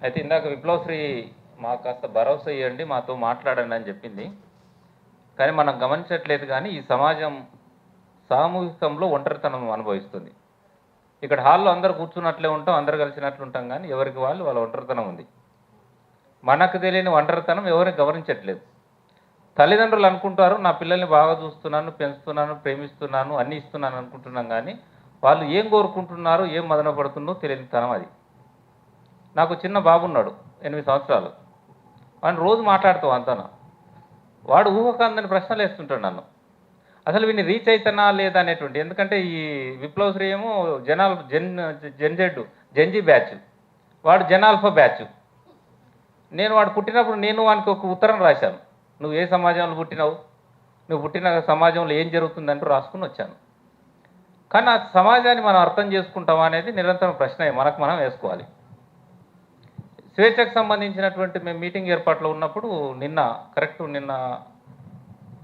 అయితే ఇందాక విప్లవశ్రీ మాకు కాస్త భరోసా ఇవ్వండి, మాతో మాట్లాడండి అని చెప్పింది. కానీ మనం గమనించట్లేదు. కానీ ఈ సమాజం సామూహికంలో ఒంటరితనం అనుభవిస్తుంది. ఇక్కడ హాల్లో అందరూ కూర్చున్నట్లే ఉంటాం, అందరు కలిసినట్లు ఉంటాం, కానీ ఎవరికి వాళ్ళ ఒంటరితనం ఉంది. మనకు తెలియని ఒంటరితనం ఎవరిని గమనించట్లేదు. తల్లిదండ్రులు అనుకుంటారు నా పిల్లల్ని బాగా చూస్తున్నాను, పెంచుతున్నాను, ప్రేమిస్తున్నాను, అన్నీ ఇస్తున్నాను అనుకుంటున్నాం, కానీ వాళ్ళు ఏం కోరుకుంటున్నారో ఏం మదన పడుతుందో తెలియని తనం అది. నాకు చిన్న బాబు ఉన్నాడు, 8 సంవత్సరాలు. వాడిని రోజు మాట్లాడుతావు అంతనా, వాడు ఊహకందని ప్రశ్నలు వేస్తుంటాడు నన్ను. అసలు వీడిని రీచ్ అవుతానా లేదా అనేటువంటి. ఎందుకంటే ఈ విప్లవశ్రీ ఏమో జెన్జీ బ్యాచ్, వాడు జెనాల్ఫా బ్యాచ్. నేను వాడు పుట్టినప్పుడు నేను వానికి ఒక ఉత్తరం రాశాను, నువ్వు ఏ సమాజంలో పుట్టినావు, నువ్వు పుట్టిన సమాజంలో ఏం జరుగుతుందంటూ రాసుకుని వచ్చాను. కానీ ఆ సమాజాన్ని మనం అర్థం చేసుకుంటామా అనేది నిరంతరం ప్రశ్న మనకు మనం వేసుకోవాలి. స్వేచ్ఛకు సంబంధించినటువంటి మేము మీటింగ్ ఏర్పాట్లో ఉన్నప్పుడు నిన్న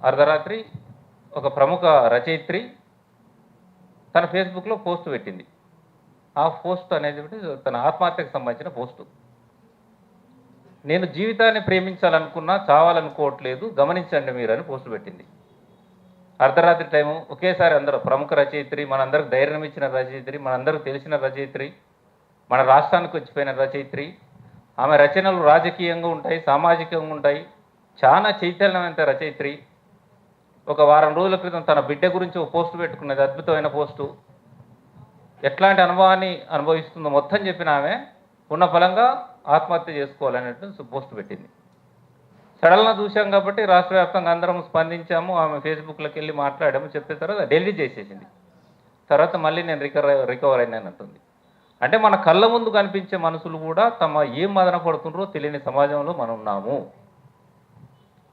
అర్ధరాత్రి ఒక ప్రముఖ రచయిత్రి తన ఫేస్బుక్లో పోస్ట్ పెట్టింది. ఆ పోస్ట్ అనేది తన ఆత్మహత్యకు సంబంధించిన పోస్టు. నేను జీవితాన్ని ప్రేమించాలనుకున్నా చావాలనుకోవట్లేదు, గమనించండి మీరు అని పోస్ట్ పెట్టింది. అర్ధరాత్రి టైము ఒకేసారి అందరూ ప్రముఖ రచయిత్రి, మనందరికి ధైర్యం ఇచ్చిన రచయిత్రి, మనందరికి తెలిసిన రచయిత్రి, మన రాష్ట్రానికి వచ్చిపోయిన రచయిత్రి. ఆమె రచనలు రాజకీయంగా ఉంటాయి, సామాజికంగా ఉంటాయి, చాలా చైతన్యవంత రచయిత్రి. ఒక వారం రోజుల క్రితం తన బిడ్డ గురించి ఒక పోస్టు పెట్టుకున్నది, అద్భుతమైన పోస్టు. ఎట్లాంటి అనుభవాన్ని అనుభవిస్తుందో మొత్తం చెప్పిన ఆమె ఉన్న ఫలంగా ఆత్మహత్య చేసుకోవాలనేటువంటి పోస్టు పెట్టింది. సడన్గా చూసాం కాబట్టి రాష్ట్ర వ్యాప్తంగా అందరం స్పందించాము. ఆమె ఫేస్బుక్లోకి వెళ్ళి మాట్లాడాము, చెప్పిన తర్వాత ఢిల్లీ చేసేసింది. తర్వాత మళ్ళీ నేను రికవర్ అయినాను అంటుంది. అంటే మన కళ్ళ ముందు కనిపించే మనుషులు కూడా తమ ఏం మదన పడుతుండ్రో తెలియని సమాజంలో మనం ఉన్నాము.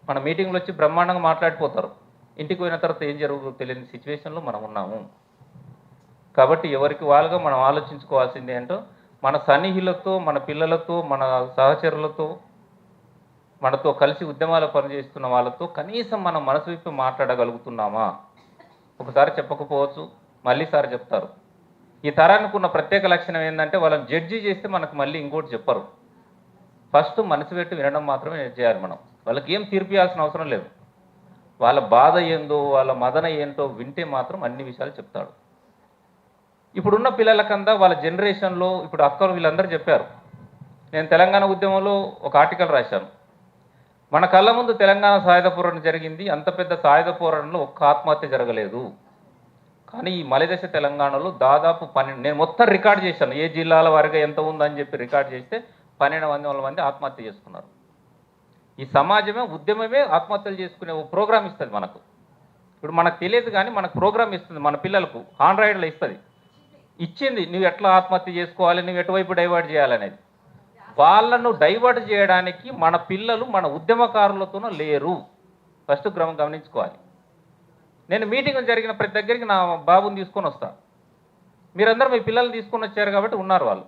మన మీటింగ్లో వచ్చి బ్రహ్మాండంగా మాట్లాడిపోతారు, ఇంటికి పోయిన తర్వాత ఏం జరుగుతుందో తెలియని సిచ్యువేషన్లో మనం ఉన్నాము. కాబట్టి ఎవరికి వాళ్ళుగా మనం ఆలోచించుకోవాల్సింది ఏంటో, మన సన్నిహితులతో, మన పిల్లలతో, మన సహచరులతో, మనతో కలిసి ఉద్యమాలు పనిచేస్తున్న వాళ్ళతో కనీసం మనం మనసు విప్పి మాట్లాడగలుగుతున్నామా? ఒకసారి చెప్పకపోవచ్చు, మళ్ళీసారి చెప్తారు. ఈ తరానికి ఉన్న ప్రత్యేక లక్షణం ఏంటంటే వాళ్ళని జడ్జి చేస్తే మనకు మళ్ళీ ఇంకోటి చెప్పరు. ఫస్ట్ మనసు పెట్టి వినడం మాత్రమే చేయాలి మనం. వాళ్ళకి ఏం తీర్పు ఇవ్వాల్సిన అవసరం లేదు. వాళ్ళ బాధ ఏందో, వాళ్ళ మదన ఏంటో వింటే మాత్రం అన్ని విషయాలు చెప్తాడు. ఇప్పుడున్న పిల్లలకంతా వాళ్ళ జనరేషన్లో ఇప్పుడు అక్కలు వీళ్ళందరూ చెప్పారు. నేను తెలంగాణ ఉద్యమంలో ఒక ఆర్టికల్ రాశాను. మన కళ్ళ ముందు తెలంగాణ సాయుధ పోరాటం జరిగింది. అంత పెద్ద సాయుధ పోరాటంలో ఒక్క ఆత్మహత్య జరగలేదు. కానీ ఈ మలిదశ తెలంగాణలో దాదాపు 12, నేను మొత్తం రికార్డ్ చేశాను, ఏ జిల్లాల వారిగా ఎంత ఉందని చెప్పి రికార్డ్ చేస్తే 1200 మంది ఆత్మహత్య చేసుకున్నారు. ఈ సమాజమే, ఉద్యమమే ఆత్మహత్యలు చేసుకునే ఒక ప్రోగ్రామ్ ఇస్తుంది మనకు. ఇప్పుడు మనకు తెలియదు కానీ మనకు ప్రోగ్రామ్ ఇస్తుంది, మన పిల్లలకు ఆండ్రాయిడ్లో ఇస్తుంది. ఇచ్చింది, నువ్వు ఎట్లా ఆత్మహత్య చేసుకోవాలి, నువ్వు ఎటువైపు డైవర్ట్ చేయాలనేది. వాళ్ళను డైవర్ట్ చేయడానికి మన పిల్లలు మన ఉద్యమకారులతోనూ లేరు. ఫస్ట్ గమనించుకోవాలి. నేను మీటింగ్ జరిగిన ప్రతి దగ్గరికి నా బాబుని తీసుకొని వస్తా. మీరందరూ మీ పిల్లల్ని తీసుకొని వచ్చారు కాబట్టి ఉన్నారు వాళ్ళు.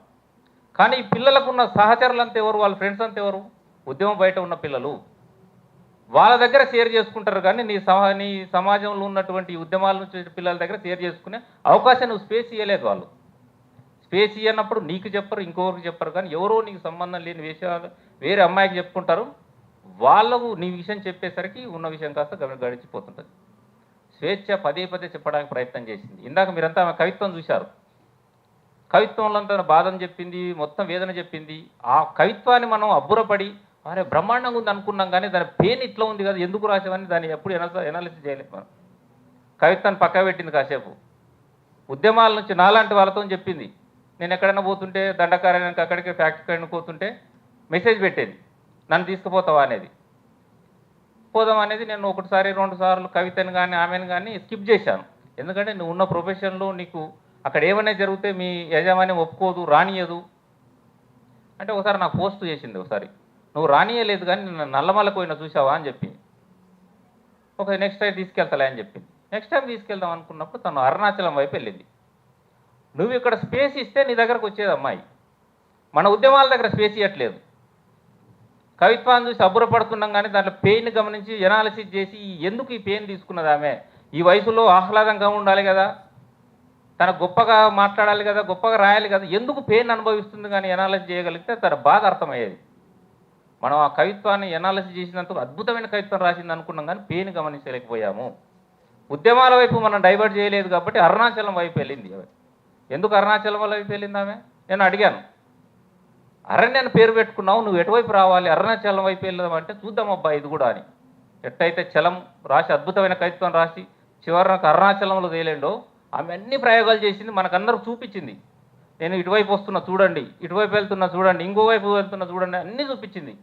కానీ ఈ పిల్లలకు ఉన్న సహచరులు అంతా ఎవరు, వాళ్ళ ఫ్రెండ్స్ అంతా ఎవరు? ఉద్యమం బయట ఉన్న పిల్లలు. వాళ్ళ దగ్గర షేర్ చేసుకుంటారు, కానీ నీ సమాజంలో ఉన్నటువంటి ఉద్యమాల నుంచి పిల్లల దగ్గర షేర్ చేసుకునే అవకాశం నువ్వు స్పేస్ ఇవ్వలేదు. వాళ్ళు స్పేస్ ఇవ్వనప్పుడు నీకు చెప్పరు, ఇంకొకరికి చెప్పరు. కానీ ఎవరో నీకు సంబంధం లేని విషయాలు వేరే అమ్మాయికి చెప్పుకుంటారు. వాళ్ళకు నీ విషయం చెప్పేసరికి ఉన్న విషయం కాస్త గడిచిపోతుంటుంది. స్వేచ్ఛ పదే చెప్పడానికి ప్రయత్నం చేసింది. ఇందాక మీరంతా ఆమె కవిత్వం చూశారు. కవిత్వంలో అంతా బాధను చెప్పింది, మొత్తం వేదన చెప్పింది. ఆ కవిత్వాన్ని మనం అబ్బురపడి అరే బ్రహ్మాండంగా ఉంది అనుకున్నాం, కానీ దాని పెయిన్ ఇట్లా ఉంది కదా, ఎందుకు రాసామని దాన్ని ఎప్పుడు ఎనాలిసిస్ చేయలేదు మనం. కవిత్వాన్ని పక్క పెట్టింది కాసేపు. ఉద్యమాల నుంచి నాలాంటి వాళ్ళతో చెప్పింది. నేను ఎక్కడైనా పోతుంటే, దండకారణ్యానికి అక్కడికి ఫ్యాక్టరీ పోతుంటే మెసేజ్ పెట్టేది, నన్ను తీసుకుపోతావా అనేది. పోదాం అనేది నేను 1 సారి 2 సార్లు కవితను కానీ ఆమెను కానీ స్కిప్ చేశాను. ఎందుకంటే నువ్వు ఉన్న ప్రొఫెషన్లో నీకు అక్కడ ఏమైనా జరిగితే మీ యజమాని ఒప్పుకోదు, రానియదు. అంటే ఒకసారి నాకు పోస్ట్ చేసింది, ఒకసారి నువ్వు రానియలేదు కానీ నిన్ను నల్లమల్ల పోయినా చూసావా అని చెప్పి. నెక్స్ట్ టైం తీసుకెళ్తాలే అని చెప్పింది. నెక్స్ట్ టైం తీసుకెళ్దాం అనుకున్నప్పుడు తను అరుణాచలం వైపు వెళ్ళింది. నువ్వు ఇక్కడ స్పేస్ ఇస్తే నీ దగ్గరకు వచ్చేది అమ్మాయి. మన ఉద్యమాల దగ్గర స్పేస్ ఇవ్వట్లేదు. కవిత్వాన్ని చూసి అబ్బురపడుతున్నాం, కానీ దాంట్లో పెయిన్ గమనించి ఎనాలిసిస్ చేసి ఎందుకు ఈ పెయిన్ తీసుకున్నది ఆమె, ఈ వయసులో ఆహ్లాదంగా ఉండాలి కదా, తన గొప్పగా మాట్లాడాలి కదా, గొప్పగా రాయాలి కదా, ఎందుకు పెయిన్ అనుభవిస్తుంది కానీ ఎనాలిసిస్ చేయగలిగితే తన బాధ అర్థమయ్యేది. మనం ఆ కవిత్వాన్ని ఎనాలిసిస్ చేసినందుకు అద్భుతమైన కవిత్వం రాసింది అనుకున్నాం కానీ పెయిన్ గమనించలేకపోయాము. ఉద్యమాల వైపు మనం డైవర్ట్ చేయలేదు కాబట్టి అరుణాచలం వైపు వెళ్ళింది. ఎందుకు అరుణాచలం వైపు వెళ్ళింది ఆమె? నేను అడిగాను, అరణ్యాన్ని పేరు పెట్టుకున్నావు, నువ్వు ఎటువైపు రావాలి, అరుణాచలం వైపు వెళ్దామంటే చూద్దాం అబ్బా ఇది కూడా అని. ఎట్టయితే చలం రాసి అద్భుతమైన కవిత్వం రాసి చివరి నాకు అరుణాచలంలో తేలేండో ఆమె అన్ని ప్రయోగాలు చేసింది, మనకందరూ చూపించింది. నేను ఇటువైపు వస్తున్నా చూడండి, ఇటువైపు వెళ్తున్నా చూడండి, ఇంకోవైపు వెళ్తున్నా చూడండి, అన్నీ చూపించింది.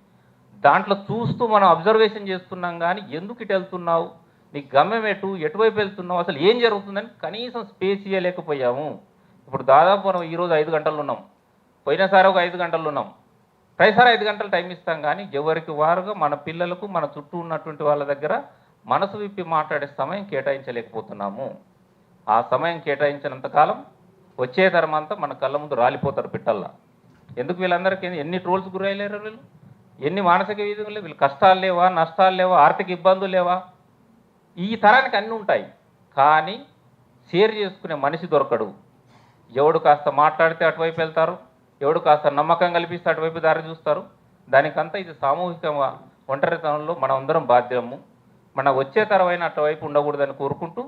దాంట్లో చూస్తూ మనం అబ్జర్వేషన్ చేస్తున్నాం కానీ ఎందుకు ఇటు వెళ్తున్నావు, నీకు గమ్యం ఎటువైపు వెళ్తున్నావు, అసలు ఏం జరుగుతుందని కనీసం స్పేస్ ఇవ్వలేకపోయాము. ఇప్పుడు దాదాపు మనం ఈరోజు 5 గంటలు ఉన్నాం, పోయినసారి ఒక 5 గంటలు ఉన్నాం, ప్రతిసారి 5 గంటలు టైం ఇస్తాం కానీ ఎవరికి వారుగా మన పిల్లలకు మన చుట్టూ ఉన్నటువంటి వాళ్ళ దగ్గర మనసు విప్పి మాట్లాడే సమయం కేటాయించలేకపోతున్నాము. ఆ సమయం కేటాయించినంతకాలం వచ్చే తరం అంతా మన కళ్ళ ముందు రాలిపోతారు పిట్టల్లా. ఎందుకు వీళ్ళందరికీ ఎన్ని ట్రోల్స్ గురయ్యలేరు, వీళ్ళు ఎన్ని మానసిక వేదికలు, వీళ్ళు కష్టాలు లేవా, నష్టాలు లేవా, ఆర్థిక ఇబ్బందులు లేవా? ఈ తరానికి అన్నీ ఉంటాయి కానీ షేర్ చేసుకునే మనిషి దొరకడు. ఎవడు కాస్త మాట్లాడితే అటువైపు వెళ్తారు, ఎవడు కాస్త నమ్మకం కల్పిస్తే అటువైపు దారి చూస్తారు. దానికంతా ఇది సామూహికంగా ఒంటరితనంలో మనం అందరం బాధ్యము. మన వచ్చే తరమైన అటువైపు ఉండకూడదని కోరుకుంటూ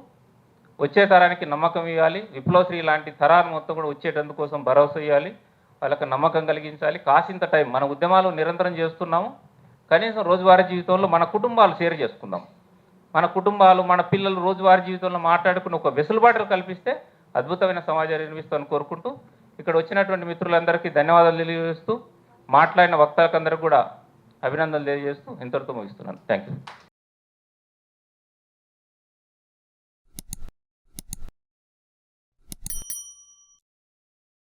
వచ్చే తరానికి నమ్మకం ఇవ్వాలి. విప్లవశ్రీ లాంటి తరాన్ని మొత్తం కూడా వచ్చేటందుకోసం భరోసా ఇవ్వాలి, వాళ్ళకి నమ్మకం కలిగించాలి. కాసింత టైం మన ఉద్యమాలు నిరంతరం చేస్తున్నాము, కనీసం రోజువారీ జీవితంలో మన కుటుంబాలు షేర్ చేసుకుందాం. మన కుటుంబాలు మన పిల్లలు రోజువారీ జీవితంలో మాట్లాడుకుని ఒక వెసులుబాటులు కల్పిస్తే అద్భుతమైన సమాజాన్ని నిర్మిస్తామని కోరుకుంటూ ఇక్కడ వచ్చినటువంటి మిత్రులందరికీ ధన్యవాదాలు తెలియజేస్తూ మాట్లాడిన వక్తలకందరికీ కూడా అభినందనలు తెలియజేస్తూ ఇంతటితో ముగిస్తున్నాను. Thank you.